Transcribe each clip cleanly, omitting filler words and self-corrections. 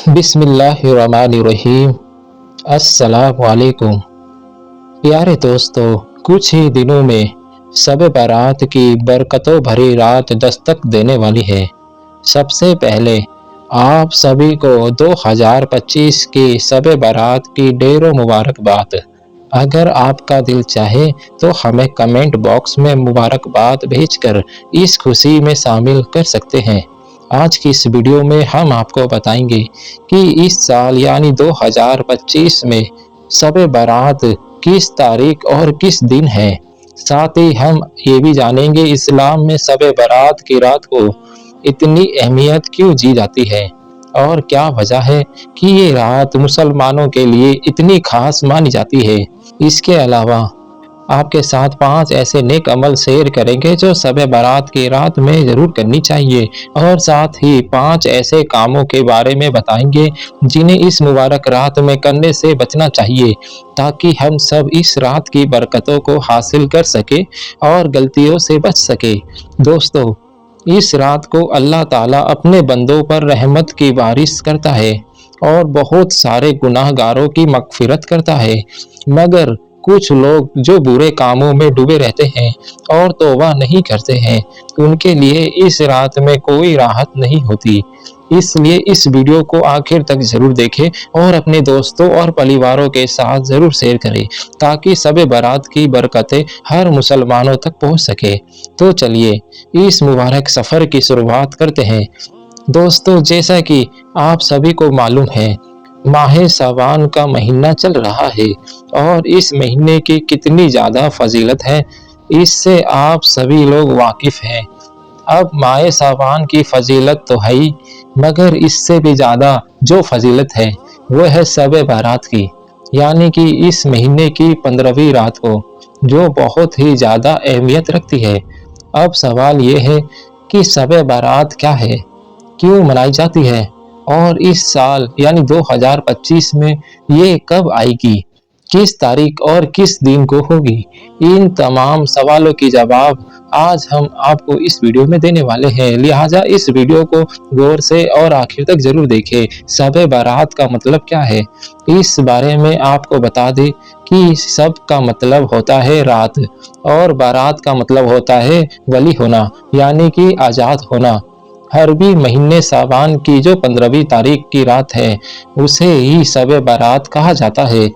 बिस्मिल्लाहिर्रहमानिर्रहीम। अस्सलाम वालेकुम। प्यारे दोस्तों, कुछ ही दिनों में शब बारात की बरकतों भरी रात दस्तक देने वाली है। सबसे पहले आप सभी को 2025 की शब बारात की ढेरों मुबारकबाद। अगर आपका दिल चाहे तो हमें कमेंट बॉक्स में मुबारकबाद भेजकर इस खुशी में शामिल कर सकते हैं। आज की इस वीडियो में हम आपको बताएंगे कि इस साल यानी 2025 में शब बारात किस तारीख और किस दिन है। साथ ही हम ये भी जानेंगे इस्लाम में शब बारात की रात को इतनी अहमियत क्यों दी जाती है और क्या वजह है कि ये रात मुसलमानों के लिए इतनी खास मानी जाती है। इसके अलावा आपके साथ 5 ऐसे नेक अमल शेयर करेंगे जो शब बारात की रात में जरूर करनी चाहिए, और साथ ही 5 ऐसे कामों के बारे में बताएंगे जिन्हें इस मुबारक रात में करने से बचना चाहिए, ताकि हम सब इस रात की बरकतों को हासिल कर सके और गलतियों से बच सके। दोस्तों, इस रात को अल्लाह ताला अपने बंदों पर रहमत की बारिश करता है और बहुत सारे गुनाहगारों की मगफिरत करता है, मगर कुछ लोग जो बुरे कामों में डूबे रहते हैं और तौबा नहीं करते हैं, उनके लिए इस रात में कोई राहत नहीं होती। इसलिए इस वीडियो को आखिर तक जरूर देखें और अपने दोस्तों और परिवारों के साथ जरूर शेयर करें, ताकि शब बारात की बरकतें हर मुसलमानों तक पहुंच सके। तो चलिए इस मुबारक सफ़र की शुरुआत करते हैं। दोस्तों, जैसा कि आप सभी को मालूम है, माह सावन का महीना चल रहा है और इस महीने की कितनी ज़्यादा फजीलत है, इससे आप सभी लोग वाकिफ़ हैं। अब माह सावन की फजीलत तो है ही, मगर इससे भी ज़्यादा जो फजीलत है वो है शब बारात की, यानी कि इस महीने की 15वीं रात को, जो बहुत ही ज़्यादा अहमियत रखती है। अब सवाल ये है कि शब बारात क्या है, क्यों मनाई जाती है और इस साल यानी 2025 में ये कब आएगी, किस तारीख और किस दिन को होगी। इन तमाम सवालों की जवाब आज हम आपको इस वीडियो में देने वाले हैं, लिहाजा इस वीडियो को गौर से और आखिर तक जरूर देखें। शब बारात का मतलब क्या है, इस बारे में आपको बता दें कि शब का मतलब होता है रात और बारात का मतलब होता है वली होना, यानी कि आज़ाद होना। अरबी महीने सावन की जो 15वीं तारीख की रात है उसे ही शब बारात कहा जाता है।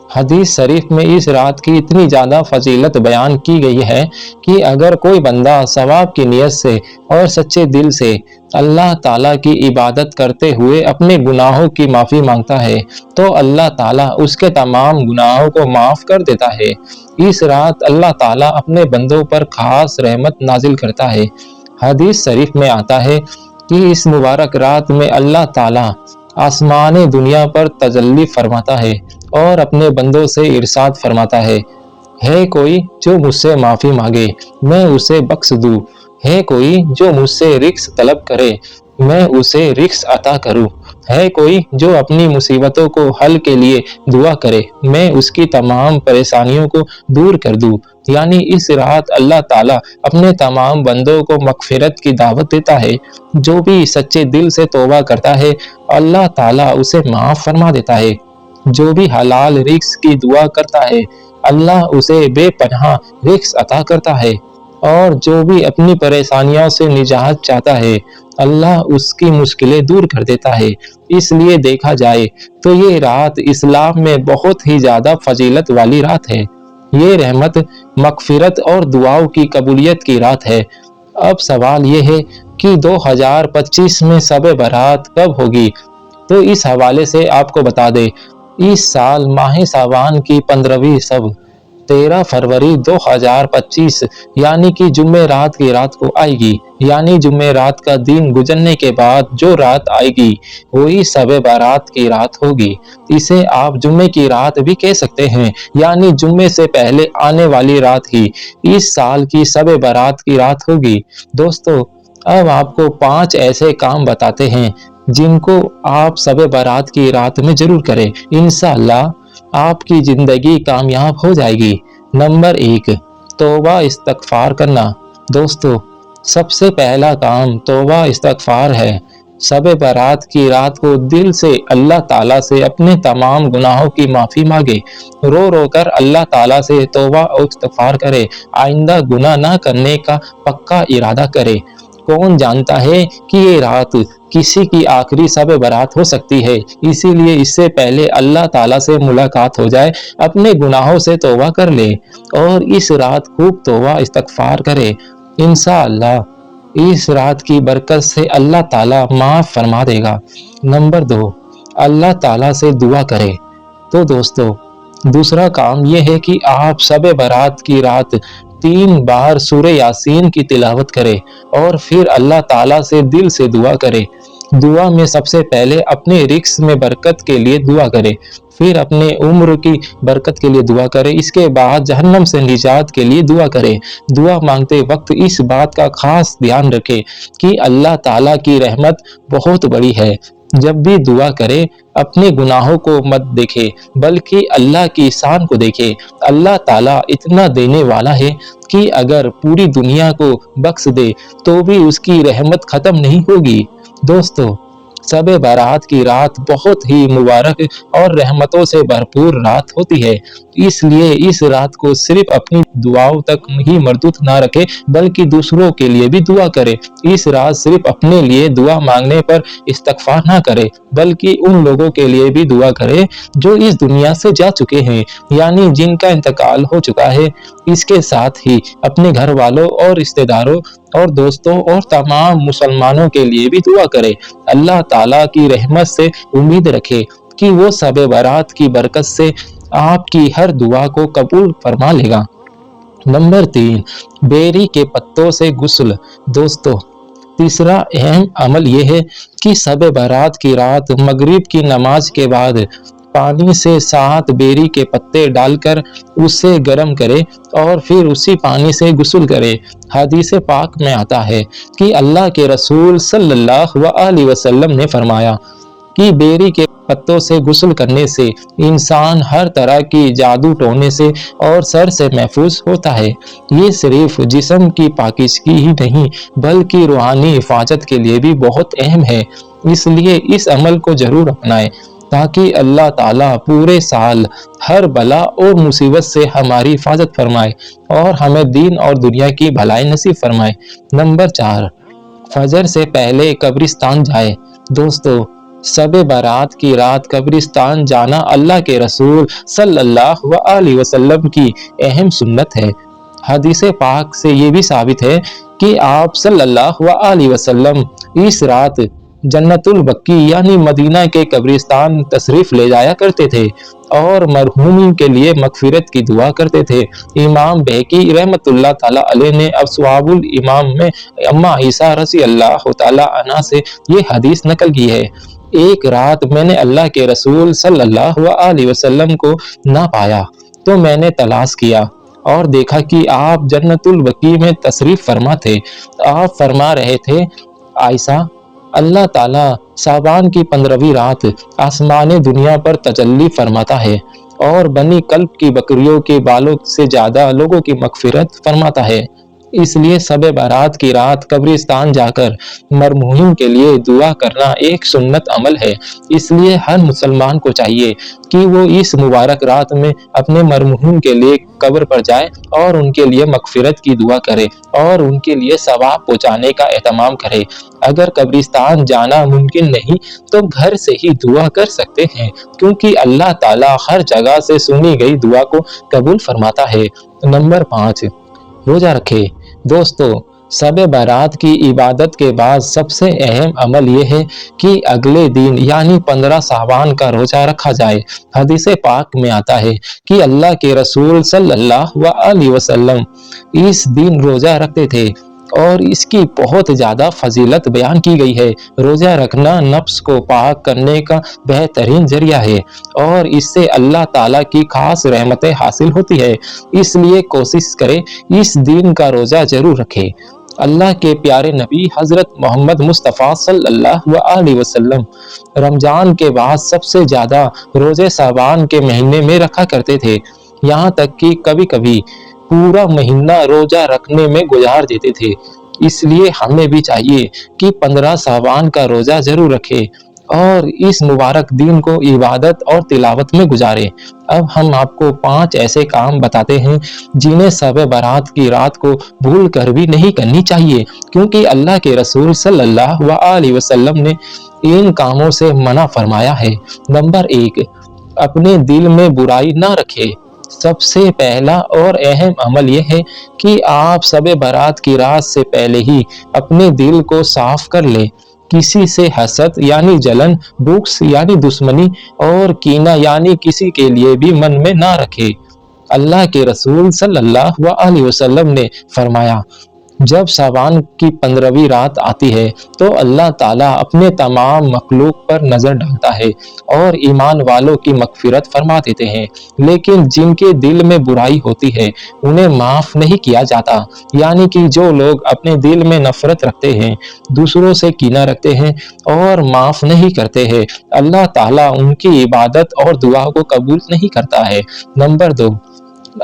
हदीस शरीफ में इस रात की इतनी ज़्यादा फजीलत बयान की गई है कि अगर कोई बंदा सवाब की नीयत से और सच्चे दिल से अल्लाह ताला की इबादत करते हुए अपने गुनाहों की माफ़ी मांगता है तो अल्लाह ताला उसके तमाम गुनाहों को माफ़ कर देता है। इस रात अल्लाह ताला अपने बंदों पर खास रहमत नाजिल करता है। हदीस शरीफ में आता है कि इस मुबारक रात में अल्लाह ताला आसमान दुनिया पर तजल्ली फरमाता है और अपने बंदों से इरशाद फरमाता है कोई जो मुझसे माफ़ी मांगे मैं उसे बख्श दूँ, है कोई जो मुझसे रिक्स तलब करे मैं उसे रिक्स अता करूँ, है कोई जो अपनी मुसीबतों को हल के लिए दुआ करे मैं उसकी तमाम परेशानियों को दूर कर दूँ। यानी इस रात अल्लाह ताला अपने तमाम बंदों को मगफिरत की दावत देता है। जो भी सच्चे दिल से तौबा करता है अल्लाह ताला उसे माफ़ फरमा देता है। जो भी हलाल रिस्क की दुआ करता है अल्लाह उसे बेपनाह रिस्क अता करता है, और जो भी अपनी परेशानियों से निजात चाहता है अल्लाह उसकी मुश्किलें दूर कर देता है। इसलिए देखा जाए तो ये रात इस्लाम में बहुत ही ज़्यादा फजीलत वाली रात है। ये रहमत, मगफिरत और दुआओं की कबूलियत की रात है। अब सवाल ये है कि 2025 में शब बारात कब होगी, तो इस हवाले से आपको बता दें, इस साल माह सावन की 15वीं शब 13 फरवरी 2025 यानी कि जुम्मेरात की रात को आएगी। यानी जुम्मेरात का दिन गुजरने के बाद जो रात आएगी वही शब बारात की रात होगी। इसे आप जुम्मे की रात भी कह सकते हैं, यानी जुम्मे से पहले आने वाली रात ही इस साल की शब बारात की रात होगी। दोस्तों, अब आपको 5 ऐसे काम बताते हैं जिनको आप शब बारात की रात में जरूर करें, इंशाअल्लाह आपकी जिंदगी कामयाब हो जाएगी। नंबर 1, तौबा इस्तगफार करना। दोस्तों, सबसे पहला काम तौबा इस्तगफार है। शब बारात की रात को दिल से अल्लाह ताला से अपने तमाम गुनाहों की माफ़ी मांगे, रो रो कर अल्लाह ताला से तौबा और इस्तिग़फ़ार करे, आइंदा गुनाह ना करने का पक्का इरादा करे। कौन जानता है कि ये रात किसी की आखिरी शब बारात हो सकती है, इसीलिए इससे पहले अल्लाह ताला से मुलाकात हो जाए, अपने गुनाहों से तौबा कर ले और इस रात खूब तौबा इस्तिग़फ़ार करे। इंशाअल्लाह इस रात की बरकत से अल्लाह ताला माफ़ फरमा देगा। नंबर 2, अल्लाह ताला से दुआ करें। तो दोस्तों, दूसरा काम यह है कि आप शब बारात की रात 3 बार सूरह यासीन की तिलावत करें और फिर अल्लाह ताला से दिल से दुआ करें। दुआ में सबसे पहले अपने रिज़्क़ में बरकत के लिए दुआ करें, फिर अपने उम्र की बरकत के लिए दुआ करें, इसके बाद जहन्नम से निजात के लिए दुआ करें। दुआ मांगते वक्त इस बात का खास ध्यान रखें कि अल्लाह ताला की रहमत बहुत बड़ी है। जब भी दुआ करें अपने गुनाहों को मत देखें, बल्कि अल्लाह की शान को देखें। अल्लाह ताला इतना देने वाला है कि अगर पूरी दुनिया को बख्श दे तो भी उसकी रहमत ख़त्म नहीं होगी। दोस्तों, शब बारात की रात बहुत ही मुबारक और रहमतों से भरपूर रात होती है, इसलिए इस रात को सिर्फ अपनी दुआओं तक ही महदूद ना रखें, बल्कि दूसरों के लिए भी दुआ करें। इस रात सिर्फ अपने लिए दुआ मांगने पर इस्तिग़फ़ार ना करें, बल्कि उन लोगों के लिए भी दुआ करें जो इस दुनिया से जा चुके हैं, यानी जिनका इंतकाल हो चुका है। इसके साथ ही अपने घर वालों और रिश्तेदारों और दोस्तों और तमाम मुसलमानों के लिए भी दुआ करें। अल्लाह ताला की रहमत से उम्मीद रखें कि वो शब बारात की बरकत से आपकी हर दुआ को कबूल फरमा लेगा। नंबर 3, बेरी के पत्तों से गुस्ल। दोस्तों, तीसरा अहम अमल यह है कि शब बारात की रात मगरिब की नमाज के बाद पानी से 7 बेरी के पत्ते डालकर उसे गर्म करे और फिर उसी पानी से गुस्ल करे। हदीस पाक में आता है कि अल्लाह के रसूल सल्लल्लाहु अलैहि वसल्लम ने फरमाया कि बेरी के पत्तों से गुस्ल करने से इंसान हर तरह की जादू टोने से और शर से महफूज होता है। ये सिर्फ जिस्म की पाकीज़गी ही नहीं, बल्कि रूहानी हिफाजत के लिए भी बहुत अहम है। इसलिए इस अमल को जरूर अपनाएं ताकि अल्लाह ताला पूरे साल हर बला और मुसीबत से हमारी हिफाजत फरमाए और हमें दीन और दुनिया की भलाई नसीब फरमाए। नंबर 4, फजर से पहले कब्रिस्तान जाए। दोस्तों, शब बारात की रात कब्रिस्तान जाना अल्लाह के रसूल सल्लल्लाहु अलैहि वसल्लम की अहम सुन्नत है। हदीस पाक से ये भी साबित है कि आप सल्लल्लाहु अलैहि वसल्लम इस रात जन्नतुल बक्की यानी मदीना के कब्रिस्तान तशरीफ ले जाया करते थे और मरहूमिन के लिए मगफिरत की दुआ करते थे। इमाम बहकी रहमतुल्लाह ताला अलैह ने अस्वाबुल इमाम में अम्मा ईसा रज़ी अल्लाह ताला अन्हा से ये हदीस नकल की है। एक रात मैंने अल्लाह के रसूल सल्लल्लाहु अलैहि वसल्लम को ना पाया तो मैंने तलाश किया और देखा कि आप जन्नतुल बकी में तशरीफ फरमा थे। आप फरमा रहे थे, आयशा, अल्लाह ताला साबान की 15वीं रात आसमान दुनिया पर तजल्ली फरमाता है और बनी कल्ब की बकरियों के बालों से ज्यादा लोगों की मगफिरत फरमाता है। इसलिए शब बारात की रात कब्रिस्तान जाकर मरहूमिन के लिए दुआ करना एक सुन्नत अमल है। इसलिए हर मुसलमान को चाहिए कि वो इस मुबारक रात में अपने मरहूमिन के लिए कब्र पर जाए और उनके लिए मगफिरत की दुआ करे और उनके लिए सवाब पहुंचाने का एहतमाम करे। अगर कब्रिस्तान जाना मुमकिन नहीं तो घर से ही दुआ कर सकते हैं, क्योंकि अल्लाह ताला हर जगह से सुनी गई दुआ को कबूल फरमाता है। नंबर 5, रोजा रखे। दोस्तों, शब बारात की इबादत के बाद सबसे अहम अमल यह है कि अगले दिन यानी 15 सावन का रोजा रखा जाए। हदीस पाक में आता है कि अल्लाह के रसूल सल्लल्लाहु अलैहि वसल्लम इस दिन रोजा रखते थे और इसकी बहुत ज़्यादा फजीलत बयान की गई है। रोज़ा रखना नफ्स को पाक करने का बेहतरीन जरिया है और इससे अल्लाह ताला की खास रहमतें हासिल होती है। इसलिए कोशिश करें इस दिन का रोज़ा जरूर रखें। अल्लाह के प्यारे नबी हज़रत मोहम्मद मुस्तफ़ा सल्लल्लाहु अलैहि वसल्लम रमज़ान के बाद सबसे ज़्यादा रोज़े साबान के महीने में रखा करते थे। यहाँ तक कि कभी कभी पूरा महीना रोजा रखने में गुजार देते थे। इसलिए हमें भी चाहिए कि 15 सावन का रोजा जरूर रखें और इस मुबारक दिन को इबादत और तिलावत में गुजारे। अब हम आपको 5 ऐसे काम बताते हैं जिन्हें शब बारात की रात को भूल कर भी नहीं करनी चाहिए, क्योंकि अल्लाह के रसूल सल्लल्लाहु अलैहि वसल्लम ने इन कामों से मना फरमाया है। नंबर 1, अपने दिल में बुराई ना रखे। सबसे पहला और अहम अमल यह है कि आप शब बारात की रात से पहले ही अपने दिल को साफ कर ले। किसी से हसद यानी जलन, बुग़्ज़ यानी दुश्मनी और कीना यानी किसी के लिए भी मन में ना रखे। अल्लाह के रसूल सल्लल्लाहु अलैहि वसल्लम ने फरमाया, जब सावन की 15वीं रात आती है तो अल्लाह ताला अपने तमाम मखलूक पर नजर डालता है और ईमान वालों की मगफिरत फरमा देते हैं, लेकिन जिनके दिल में बुराई होती है उन्हें माफ नहीं किया जाता। यानी कि जो लोग अपने दिल में नफरत रखते हैं, दूसरों से कीना रखते हैं और माफ नहीं करते हैं, अल्लाह ताला उनकी इबादत और दुआ को कबूल नहीं करता है। नंबर 2,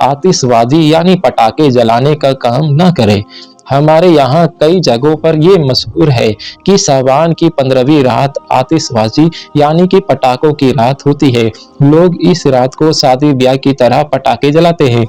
आतिशबाजी यानी पटाखे जलाने का काम ना करें। हमारे यहाँ कई जगहों पर ये मशहूर है कि सावन की 15वीं रात आतिशबाजी यानी कि पटाखों की रात होती है। लोग इस रात को शादी ब्याह की तरह पटाखे जलाते हैं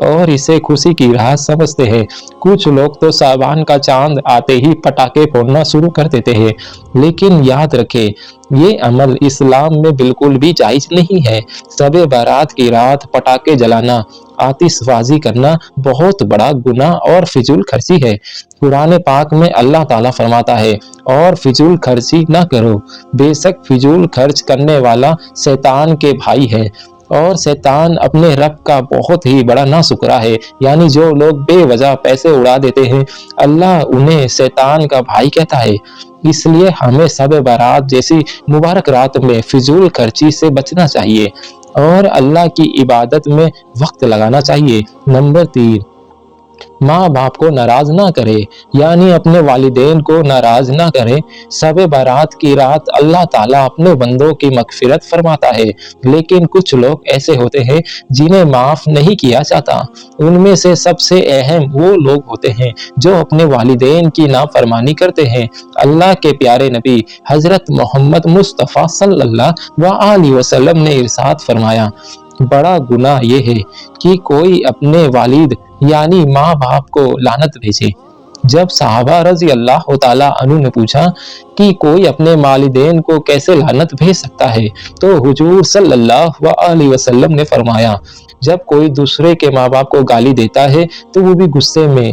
और इसे खुशी की रात समझते हैं। कुछ लोग तो सावन का चांद आते ही पटाखे फोड़ना शुरू कर देते हैं, लेकिन याद रखें ये अमल इस्लाम में बिल्कुल भी जायज नहीं है। शब बारात की रात पटाखे जलाना, आतिशबाजी करना बहुत बड़ा गुनाह और फिजूल खर्ची है। कुरान पाक में अल्लाह ताला फरमाता है, और फिजूल खर्ची ना करो, बेशक फिजूल खर्च करने वाला शैतान के भाई है और शैतान अपने रब का बहुत ही बड़ा नाशुक्रा है। यानी जो लोग बेवजह पैसे उड़ा देते हैं, अल्लाह उन्हें शैतान का भाई कहता है। इसलिए हमें शब बारात जैसी मुबारक रात में फिजूल खर्ची से बचना चाहिए और अल्लाह की इबादत में वक्त लगाना चाहिए। नंबर 3, माँ बाप को नाराज ना करे, यानी अपने वालिदैन को नाराज ना करे। शब बारात की रात अल्लाह ताला अपने बंदों की मगफिरत फरमाता है, लेकिन कुछ लोग ऐसे होते हैं जिन्हें माफ नहीं किया जाता। उनमें से सबसे अहम वो लोग होते हैं जो अपने वालिदैन की नाफरमानी करते हैं। अल्लाह के प्यारे नबी हजरत मोहम्मद मुस्तफ़ा सल्लल्लाहु अलैहि वसल्लम ने इरशाद फरमाया, बड़ा गुनाह यह है कि कोई अपने वालिद यानी माँ बाप को लानत भेजे। जब सहाबा रजी अल्लाह तआला अन्हु ने पूछा कि कोई अपने वालिदैन को कैसे लानत भेज सकता है, तो हुजूर सल्लल्लाहु अलैहि वसल्लम ने फरमाया, जब कोई दूसरे के माँ बाप को गाली देता है तो वो भी गुस्से में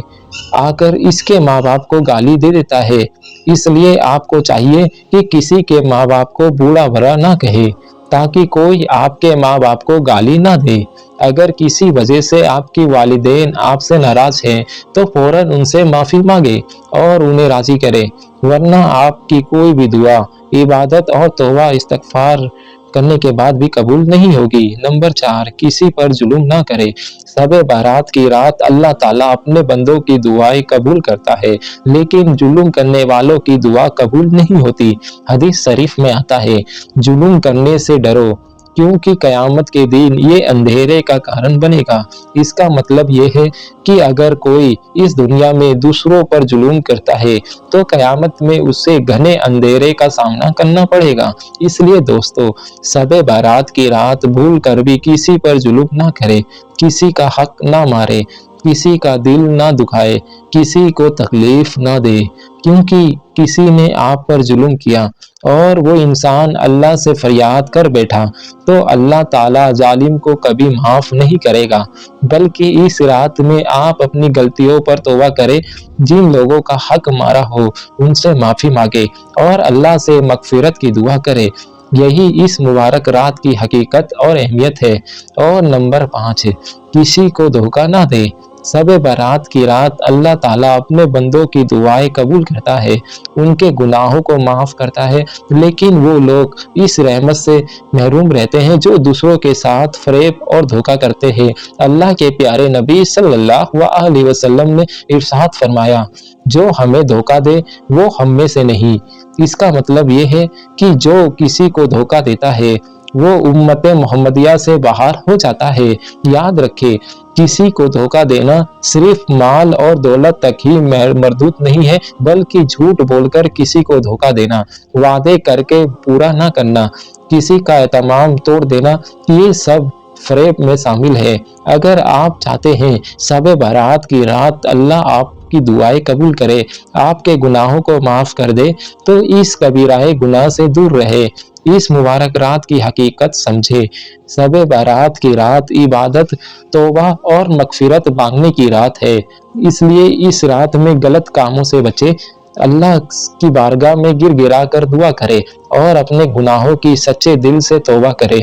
आकर इसके माँ बाप को गाली दे देता है। इसलिए आपको चाहिए कि किसी के माँ बाप को बुरा भला ना कहे, ताकि कोई आपके माँ बाप को गाली ना दे। अगर किसी वजह से आपकी वालिदैन आपसे नाराज हैं तो फौरन उनसे माफी मांगे और उन्हें राजी करें, वरना आपकी कोई भी दुआ, इबादत और तौबा इस्तगफार करने के बाद भी कबूल नहीं होगी। नंबर 4, किसी पर जुल्म ना करे। शब बारात की रात अल्लाह ताला अपने बंदों की दुआएं कबूल करता है, लेकिन जुल्म करने वालों की दुआ कबूल नहीं होती। हदीस शरीफ में आता है, जुल्म करने से डरो क्योंकि कयामत के दिन ये अंधेरे का कारण बनेगा। इसका मतलब ये है कि अगर कोई इस दुनिया में दूसरों पर जुल्म करता है तो कयामत में उसे घने अंधेरे का सामना करना पड़ेगा। इसलिए दोस्तों, शब बारात की रात भूल कर भी किसी पर जुल्म ना करे, किसी का हक ना मारे, किसी का दिल ना दुखाए, किसी को तकलीफ ना दे, क्योंकि किसी ने आप पर जुल्म किया और वो इंसान अल्लाह से फरियाद कर बैठा तो अल्लाह ताला जालिम को कभी माफ नहीं करेगा। बल्कि इस रात में आप अपनी गलतियों पर तौबा करें, जिन लोगों का हक मारा हो उनसे माफी मांगे और अल्लाह से मगफिरत की दुआ करे। यही इस मुबारक रात की हकीकत और अहमियत है। और नंबर 5, किसी को धोखा ना दे। शब बारात की रात अल्लाह ताला अपने बंदों की दुआएं कबूल करता है, उनके गुनाहों को माफ करता है, लेकिन वो लोग इस रहमत से महरूम रहते हैं जो दूसरों के साथ फरेब और धोखा करते हैं। अल्लाह के प्यारे नबी सल्लल्लाहु अलैहि वसल्लम ने इरशाद फरमाया, जो हमें धोखा दे वो हम में से नहीं। इसका मतलब ये है कि जो किसी को धोखा देता है वो उम्मत मोहम्मदिया से बाहर हो जाता है। याद रखें, किसी को धोखा देना सिर्फ माल और दौलत तक ही मरदूद नहीं है, बल्कि झूठ बोलकर किसी को धोखा देना, वादे करके पूरा ना करना, किसी का एतमाम तोड़ देना, ये सब फरेब में शामिल है। अगर आप चाहते हैं शब बारात की रात अल्लाह आपकी दुआएं कबूल करे, आपके गुनाहों को माफ कर दे, तो इस कबीराए गुनाह से दूर रहे, इस मुबारक रात की हकीकत समझे। शब बारात की रात इबादत, तौबा और मगफिरत मांगने की रात है, इसलिए इस रात में गलत कामों से बचे, अल्लाह की बारगाह में गिर गिरा कर दुआ करे और अपने गुनाहों की सच्चे दिल से तौबा करे।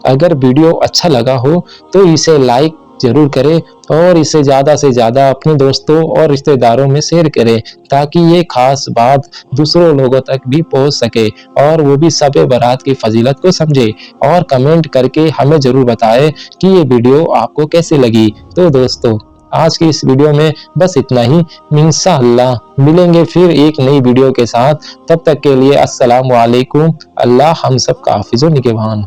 अगर वीडियो अच्छा लगा हो तो इसे लाइक जरूर करें और इसे ज़्यादा से ज़्यादा अपने दोस्तों और रिश्तेदारों में शेयर करें, ताकि ये खास बात दूसरों लोगों तक भी पहुंच सके और वो भी शब बारात की फजीलत को समझे। और कमेंट करके हमें जरूर बताएं कि ये वीडियो आपको कैसी लगी। तो दोस्तों, आज की इस वीडियो में बस इतना ही। इंशाअल्लाह मिलेंगे फिर एक नई वीडियो के साथ। तब तक के लिए अस्सलाम वालेकुम। अल्लाह हम सब का हाफिज़ व निगहबान।